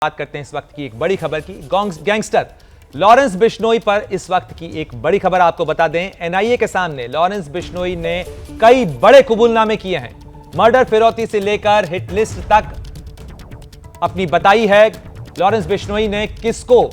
बात करते हैं इस वक्त की एक बड़ी खबर की। गैंगस्टर लॉरेंस बिश्नोई पर इस वक्त की एक बड़ी खबर आपको बता दें। एनआईए के सामने लॉरेंस बिश्नोई ने कई बड़े कबूलनामे किए हैं। मर्डर, फिरौती से लेकर हिट लिस्ट तक अपनी बताई है। लॉरेंस बिश्नोई ने किसको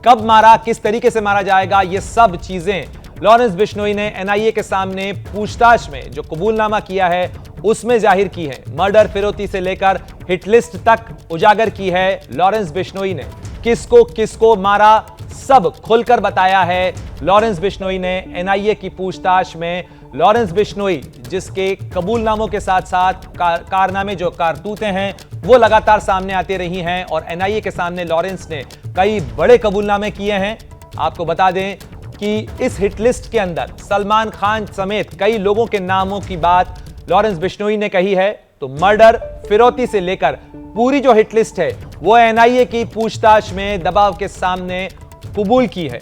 कब मारा, किस तरीके से मारा जाएगा, ये सब चीजें लॉरेंस बिश्नोई ने एनआईए के सामने पूछताछ में जो कबूलनामा किया है उसमें जाहिर की है। मर्डर, फिरौती से लेकर हिट लिस्ट तक उजागर की है। लॉरेंस बिश्नोई ने किसको किसको मारा सब खुलकर बताया है। लॉरेंस बिश्नोई ने एनआईए की पूछताछ में लॉरेंस बिश्नोई जिसके कबूलनामों के साथ साथ कारनामे जो कारतूतें हैं वो लगातार सामने आती रही हैं और एनआईए के सामने लॉरेंस ने कई बड़े कबूलनामे किए हैं। आपको बता दें कि इस हिट लिस्ट के अंदर सलमान खान समेत कई लोगों के नामों की बात लॉरेंस बिश्नोई ने कही है। तो मर्डर, फिरौती से लेकर पूरी जो हिट लिस्ट है वो एनआईए की पूछताछ में दबाव के सामने कबूल की है।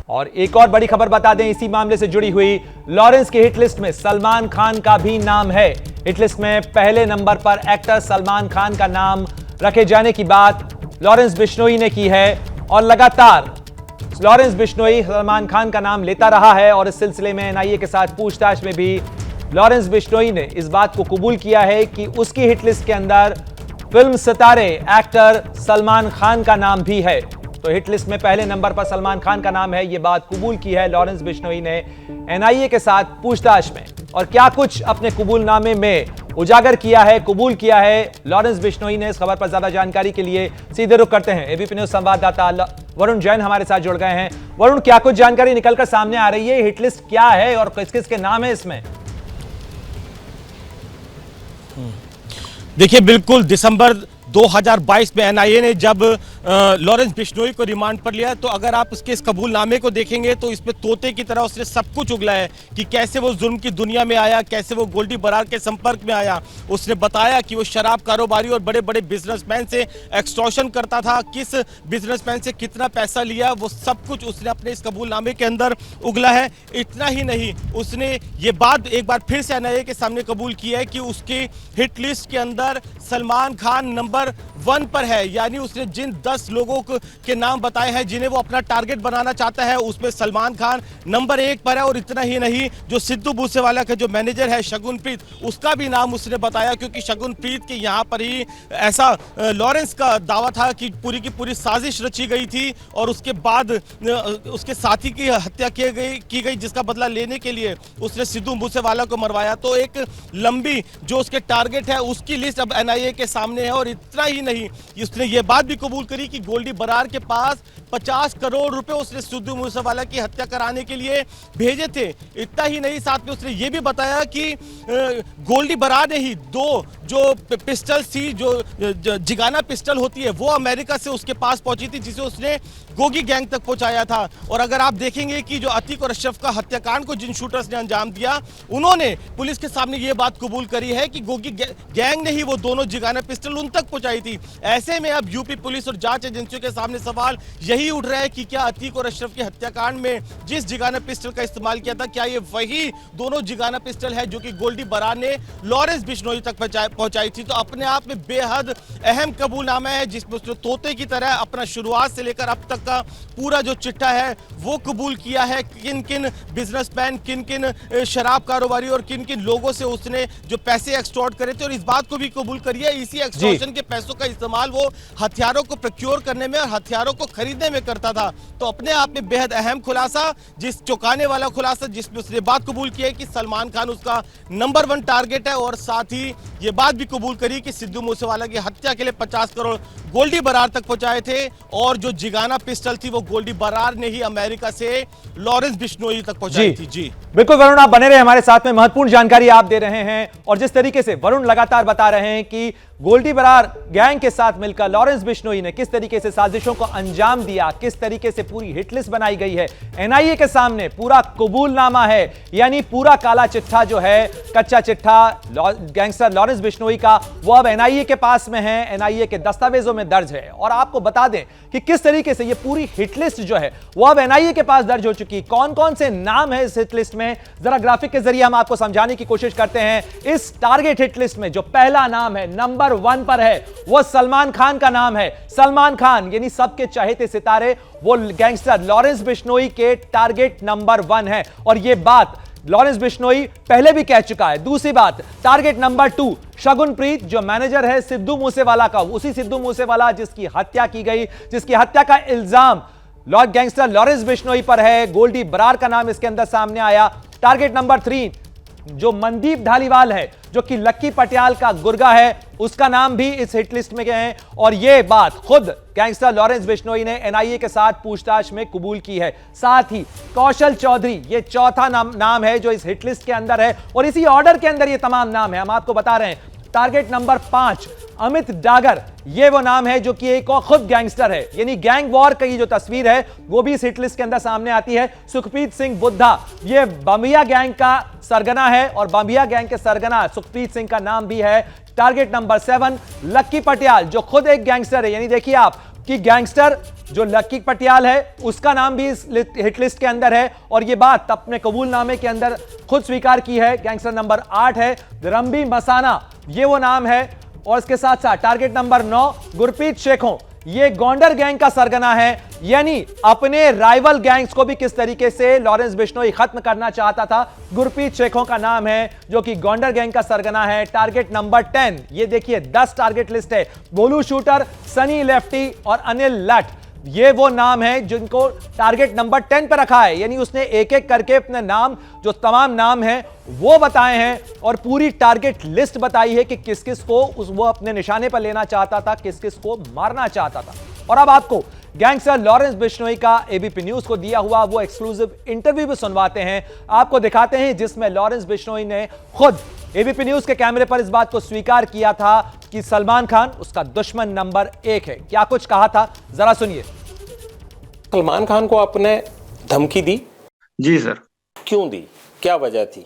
और एक और बड़ी खबर बता दें इसी मामले से जुड़ी हुई। लॉरेंस की हिट लिस्ट में सलमान खान का भी नाम है। हिट लिस्ट में पहले नंबर पर एक्टर सलमान खान का नाम रखे जाने की बात लॉरेंस बिश्नोई ने की है और लगातार लॉरेंस बिश्नोई सलमान खान का नाम लेता रहा है। और इस सिलसिले में एनआईए के साथ पूछताछ में भी लॉरेंस बिश्नोई ने इस बात को कबूल किया है कि उसकी हिट लिस्ट के अंदर फिल्म सितारे एक्टर सलमान खान का नाम भी है। तो हिट लिस्ट में पहले नंबर पर सलमान खान का नाम है, यह बात कबूल की है लॉरेंस बिश्नोई ने एनआईए के साथ पूछताछ में। और क्या कुछ अपने कबूलनामे में उजागर किया है, कबूल किया है लॉरेंस बिश्नोई ने, इस खबर पर ज्यादा जानकारी के लिए सीधे रुख करते हैं। एबीपी न्यूज संवाददाता वरुण जैन हमारे साथ जुड़ गए हैं। वरुण, क्या कुछ जानकारी निकलकर सामने आ रही है? हिट लिस्ट क्या है और किस किस के नाम है इसमें? देखिए, बिल्कुल दिसंबर 2022 में एनआईए ने जब लॉरेंस बिश्नोई को रिमांड पर लिया तो अगर आप उसके इस कबूलनामे को देखेंगे तो इसमें तोते की तरह उसने सब कुछ उगला है कि कैसे वो जुर्म की दुनिया में आया, कैसे वो गोल्डी बरार के संपर्क में आया। उसने बताया कि वो शराब कारोबारी और बड़े बड़े बिजनेसमैन से एक्सटॉर्शन करता था, किस बिजनेसमैन से कितना पैसा लिया, वो सब कुछ उसने अपने इस कबूलनामे के अंदर उगला है। इतना ही नहीं, उसने ये बात एक बार फिर से एनआईए के सामने कबूल किया है कि उसकी हिट लिस्ट के अंदर सलमान खान नंबर 1 पर है। यानी उसने जिन 10 लोगों के नाम बताए हैं जिन्हें वो अपना टारगेट बनाना चाहता है उसमें सलमान खान नंबर 1 पर है। और इतना ही नहीं, जो सिद्धू मूसेवाला का जो मैनेजर है शगुनप्रीत, उसका भी नाम उसने बताया क्योंकि शगुनप्रीत के यहाँ पर ही ऐसा लॉरेंस का दावा था कि पूरी की पूरी साजिश रची गई थी और उसके बाद उसके साथी की हत्या की गई जिसका बदला लेने के लिए उसने सिद्धू मूसेवाला को मरवाया। तो एक लंबी जो उसके टारगेट है उसकी लिस्ट अब एनआईए के सामने है। और इतना ही नहीं, उसने ये बात भी कबूल करी कि गोल्डी बरार के पास 50 करोड़ रुपए उसने सिद्धू मूसेवाला की हत्या कराने के लिए भेजे थे। इतना ही नहीं, साथ में उसने ये भी बताया कि गोल्डी बरार ने ही 2 जो पिस्टल थी, जो जिगाना पिस्टल होती है, वो अमेरिका से उसके पास पहुंची थी जिसे उसने गोगी गैंग तक पहुंचाया था। और अगर आप देखेंगे कि जो अतीक और अशरफ का हत्याकांड को जिन शूटर्स ने अंजाम दिया, उन्होंने पुलिस के सामने ये बात कबूल करी है कि गोगी गैंग ने ही वो दोनों जिगाना पिस्टल उन तक पहुंचाई थी। ऐसे में अब यूपी पुलिस और जांच एजेंसियों के सामने सवाल यही उठ रहा है कि क्या अतीक और अशरफ के हत्याकांड में जिस जिगाना पिस्टल का इस्तेमाल किया था, क्या ये वही दोनों जिगाना पिस्टल है जो कि गोल्डी बरार ने लॉरेंस बिश्नोई तक पहुंचाई थी। तो अपने आप में बेहद अहम कबूलनामा है जिसमें उसने तोते की तरह अपना शुरुआत से लेकर अब तक का पूरा जो चिट्ठा है वो कबूल किया है। किन किन बिजनेसमैन, किन किन शराब कारोबारी और किन किन लोगों से उसने जो पैसे एक्सटॉर्ट करे थे, और इस बात को भी कबूल करिए इसी एक्सटॉर्शन के पैसों का इस्तेमाल वो हथियारों को प्रोक्योर करने में और हथियारों को खरीदने में करता था। तो अपने आप में बेहद अहम खुलासा, जिस चौंकाने वाला खुलासा जिसमें उसने बात कबूल की है कि सलमान खान उसका नंबर 1 टारगेट है। और साथ ही ये बात भी कबूल करी कि सिद्धू मूसेवाला की हत्या के लिए 50 करोड़ गोल्डी बरार तक पहुंचाए थे और जो जिगाना पिस्टल थी वो गोल्डी बरार ने ही अमेरिका से लॉरेंस बिश्नोई तक पहुंचाई थी। जी बिल्कुल वरुण, आप बने रहे हमारे साथ में, महत्वपूर्ण जानकारी आप दे रहे हैं। और जिस तरीके से वरुण लगातार बता रहे हैं कि गोल्डी बरार गैंग के साथ मिलकर लॉरेंस बिश्नोई ने किस तरीके से साजिशों को अंजाम दिया, किस तरीके से पूरी हिट लिस्ट बनाई गई है, एनआईए के सामने पूरा कबूलनामा है। यानी पूरा काला चिट्ठा जो है, कच्चा चिट्ठा गैंगस्टर लॉरेंस बिश्नोई का, वो अब एनआईए के पास में है, एनआईए के दस्तावेजों में दर्ज है। और आपको बता दें कि किस तरीके से ये पूरी हिट लिस्ट जो है वो अब एनआईए के पास दर्ज हो चुकी। कौन कौन से नाम है इस हिट लिस्ट में, जरा ग्राफिक के जरिए हम आपको समझाने की कोशिश करते हैं। इस टारगेट हिट लिस्ट में जो पहला नाम है, नंबर 1 पर है, वो सलमान खान का नाम है। सलमान खान यानी सबके चहेते सितारे, वो गैंगस्टर लॉरेंस बिश्नोई के टारगेट नंबर 1 है। और यह बात लॉरेंस बिश्नोई पहले भी कह चुका है। दूसरी बात, टारगेट नंबर 2 शगुनप्रीत, जो मैनेजर है सिद्धू मूसेवाला का, उसी सिद्धू मूसेवाला जिसकी हत्या की गई, जिसकी हत्या का इल्जाम गैंगस्टर लॉरेंस बिश्नोई पर है। गोल्डी बरार का नाम इसके अंदर सामने आया। टारगेट नंबर 3 जो मनदीप धालीवाल है, जो कि लक्की पटियाल का गुर्गा है, उसका नाम भी इस हिट लिस्ट में गए हैं। और यह बात खुद गैंगस्टर लॉरेंस बिश्नोई ने एनआईए के साथ पूछताछ में कबूल की है। साथ ही कौशल चौधरी, यह चौथा नाम है जो इस हिट लिस्ट के अंदर है, और इसी ऑर्डर के अंदर ये तमाम नाम है, हम आपको बता रहे हैं। टारगेट नंबर 5 अमित डागर, ये वो नाम है जो कि एक और खुद गैंगस्टर है, यानी गैंग वॉर की जो तस्वीर है वो भी इस हिट लिस्ट के अंदर सामने आती है। सुखप्रीत सिंह बुद्धा, ये बम्बिया गैंग का सरगना है, और बम्बिया गैंग के सरगना सुखप्रीत सिंह का नाम भी है। टारगेट नंबर 7 लक्की पटियाल, जो खुद एक गैंगस्टर है, यानी देखिए आप कि गैंगस्टर जो लक्की पटियाल है उसका नाम भी इस हिट लिस्ट के अंदर है, और यह बात अपने कबूलनामे के अंदर खुद स्वीकार की है। गैंगस्टर नंबर 8 है रंबी मसाना, ये वो नाम है। और इसके साथ साथ टारगेट नंबर 9 गुरप्रीत शेखों, ये गोंडर गैंग का सरगना है, यानी अपने राइवल गैंग्स को भी किस तरीके से लॉरेंस बिश्नोई खत्म करना चाहता था। गुरप्रीत शेखों का नाम है जो कि गोंडर गैंग का सरगना है। टारगेट नंबर 10, ये देखिए 10 टारगेट लिस्ट है। बोलू शूटर, सनी लेफ्टी और अनिल लट, ये वो नाम है जिनको टारगेट नंबर 10 पर रखा है, यानी उसने एक एक करके अपने नाम, जो तमाम नाम हैं वो बताए हैं, और पूरी टारगेट लिस्ट बताई है कि किस किस को वो अपने निशाने पर लेना चाहता था, किस किस को मारना चाहता था। और अब आपको गैंगस्टर लॉरेंस बिश्नोई का एबीपी न्यूज को दिया हुआ वो एक्सक्लूसिव इंटरव्यू भी सुनवाते हैं, आपको दिखाते हैं, जिसमें लॉरेंस बिश्नोई ने खुद एबीपी न्यूज के कैमरे पर इस बात को स्वीकार किया था कि सलमान खान उसका दुश्मन नंबर 1 है। क्या कुछ कहा था, जरा सुनिए। सलमान खान को आपने धमकी दी? जी सर। क्यों दी, क्या वजह थी?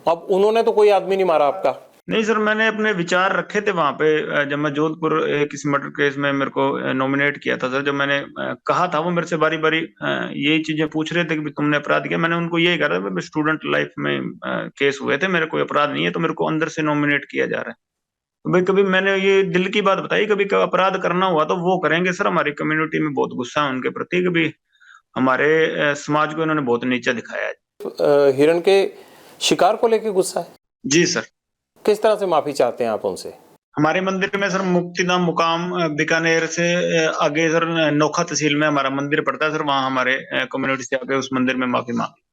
अब उन्होंने तो कोई आदमी नहीं मारा आपका। नहीं सर, मैंने अपने विचार रखे थे वहां पे, जब मैं जोधपुर किसी मर्डर केस में मेरे को नॉमिनेट किया था सर, जब मैंने कहा था, वो मेरे से बारी बारी यही चीजें पूछ रहे थे कि तुमने अपराध किया। मैंने उनको यही कहा था, स्टूडेंट लाइफ में केस हुए थे, मेरे कोई अपराध नहीं है, तो मेरे को अंदर से नॉमिनेट किया जा रहा है। तो भाई कभी मैंने ये दिल की बात बताई, कभी अपराध करना हुआ तो वो करेंगे सर। हमारी कम्युनिटी में बहुत गुस्सा है उनके प्रति, कभी हमारे समाज को इन्होंने बहुत नीचा दिखाया है। हिरण के शिकार को लेके गुस्सा है? जी सर। किस तरह से माफी चाहते हैं आप उनसे? हमारे मंदिर में सर मुक्तिधाम मुकाम बीकानेर से आगे सर नोखा तहसील में हमारा मंदिर पड़ता है सर, वहाँ हमारे कम्युनिटी से आके उस मंदिर में माफी मांगी।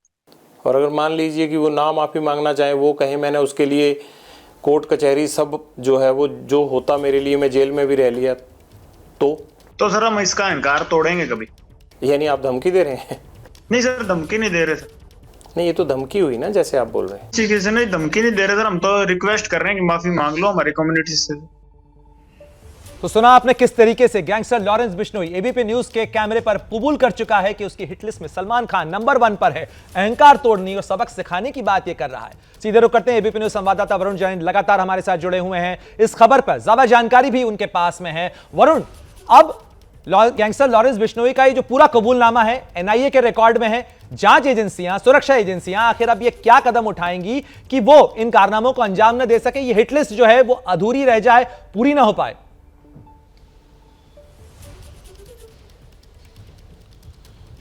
और अगर मान लीजिए कि वो ना माफी मांगना चाहे, वो कहें मैंने उसके लिए कोर्ट कचहरी सब जो है वो जो होता मेरे लिए, मैं जेल में भी रह लिया, तो सर हम इसका इनकार तोड़ेंगे कभी। यानी आप धमकी दे रहे हैं? नहीं सर, धमकी नहीं दे रहे सर। नहीं, ये तो धमकी हुई ना, जैसे आप बोल रहे हैं। किसी से नहीं, धमकी नहीं दे रहे सर, हम तो रिक्वेस्ट कर रहे हैं कि माफी मांग लो हमारी कम्युनिटी से। तो सुना आपने किस तरीके से gangster Lawrence Bishnoi ABP news के कैमरे पर कबूल कर चुका है कि उसकी हिट लिस्ट में सलमान खान नंबर 1 पर है। अहंकार तोड़ने और सबक सिखाने की बात यह कर रहा है। सीधे रुख करते हैं, एबीपी न्यूज संवाददाता वरुण जैन लगातार हमारे साथ जुड़े हुए हैं इस खबर पर, ज्यादा जानकारी भी उनके पास में है। वरुण, अब गैंगस्टर लॉरेंस बिश्नोई का ये जो पूरा कबूलनामा है एनआईए के रिकॉर्ड में है, जांच एजेंसियां, सुरक्षा एजेंसियां आखिर अब ये क्या कदम उठाएंगी कि वो इन कारनामों को अंजाम न दे सके, ये हिट लिस्ट जो है वो अधूरी रह जाए, पूरी ना हो पाए?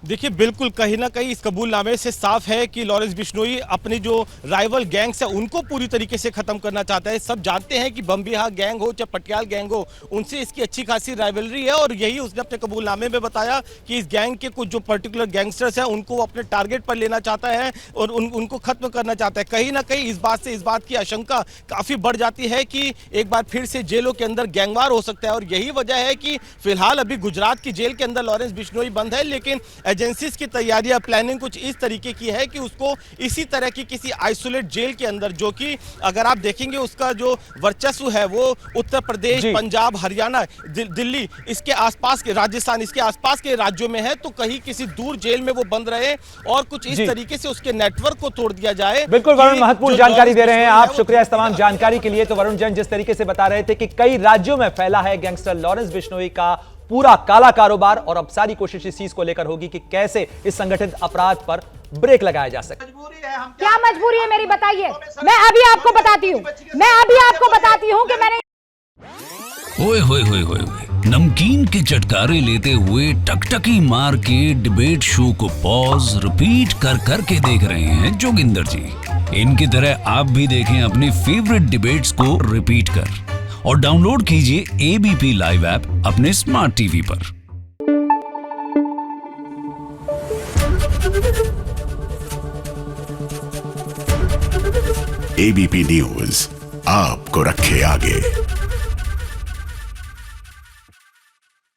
देखिए, बिल्कुल कहीं ना कहीं इस कबूलनामे से साफ है कि लॉरेंस बिश्नोई अपनी जो राइवल गैंग्स है उनको पूरी तरीके से खत्म करना चाहता है। सब जानते हैं कि बम्बिहा गैंग हो चाहे पटियाल गैंग हो, उनसे इसकी अच्छी खासी राइवलरी है, और यही उसने अपने कबूलनामे में बताया कि इस गैंग के कुछ जो पर्टिकुलर गैंगस्टर्स हैं उनको वो अपने टारगेट पर लेना चाहता है और उनको खत्म करना चाहता है। कहीं ना कहीं इस बात की आशंका काफ़ी बढ़ जाती है कि एक बार फिर से जेलों के अंदर गैंगवार हो सकता है, और यही वजह है कि फिलहाल अभी गुजरात की जेल के अंदर लॉरेंस बिश्नोई बंद है, लेकिन एजेंसीज की तैयारियां, प्लानिंग कुछ इस तरीके की है कि उसको इसी तरह की किसी आइसोलेट जेल के अंदर, जो कि अगर आप देखेंगे उसका जो वर्चस्व है वो उत्तर प्रदेश, पंजाब, हरियाणा, दिल्ली, इसके आसपास के राजस्थान, इसके आसपास के राज्यों में है, तो कहीं किसी दूर जेल में वो बंद रहे और कुछ इस तरीके से उसके नेटवर्क को तोड़ दिया जाए। बिल्कुल वरुण, महत्वपूर्ण जानकारी दे रहे हैं आप, शुक्रिया इस तमाम जानकारी के लिए। तो वरुण जैन जिस तरीके से बता रहे थे कि कई राज्यों में फैला है गैंगस्टर लॉरेंस बिश्नोई का पूरा काला कारोबार, और अब सारी कोशिश इस चीज को लेकर होगी कि कैसे इस संगठित अपराध पर ब्रेक लगाया जा सके। क्या मजबूरी है मेरी, बताइए। मैं अभी आपको बताती हूँ कि मैंने ओए होए होए होए होए, नमकीन के चटकारे लेते हुए टकटकी मार के डिबेट शो को पॉज रिपीट कर करके देख रहे हैं जोगिंदर जी। इनकी तरह आप भी देखें अपने फेवरेट डिबेट्स को रिपीट कर और डाउनलोड कीजिए एबीपी लाइव ऐप अपने स्मार्ट टीवी पर। एबीपी न्यूज आपको रखे आगे।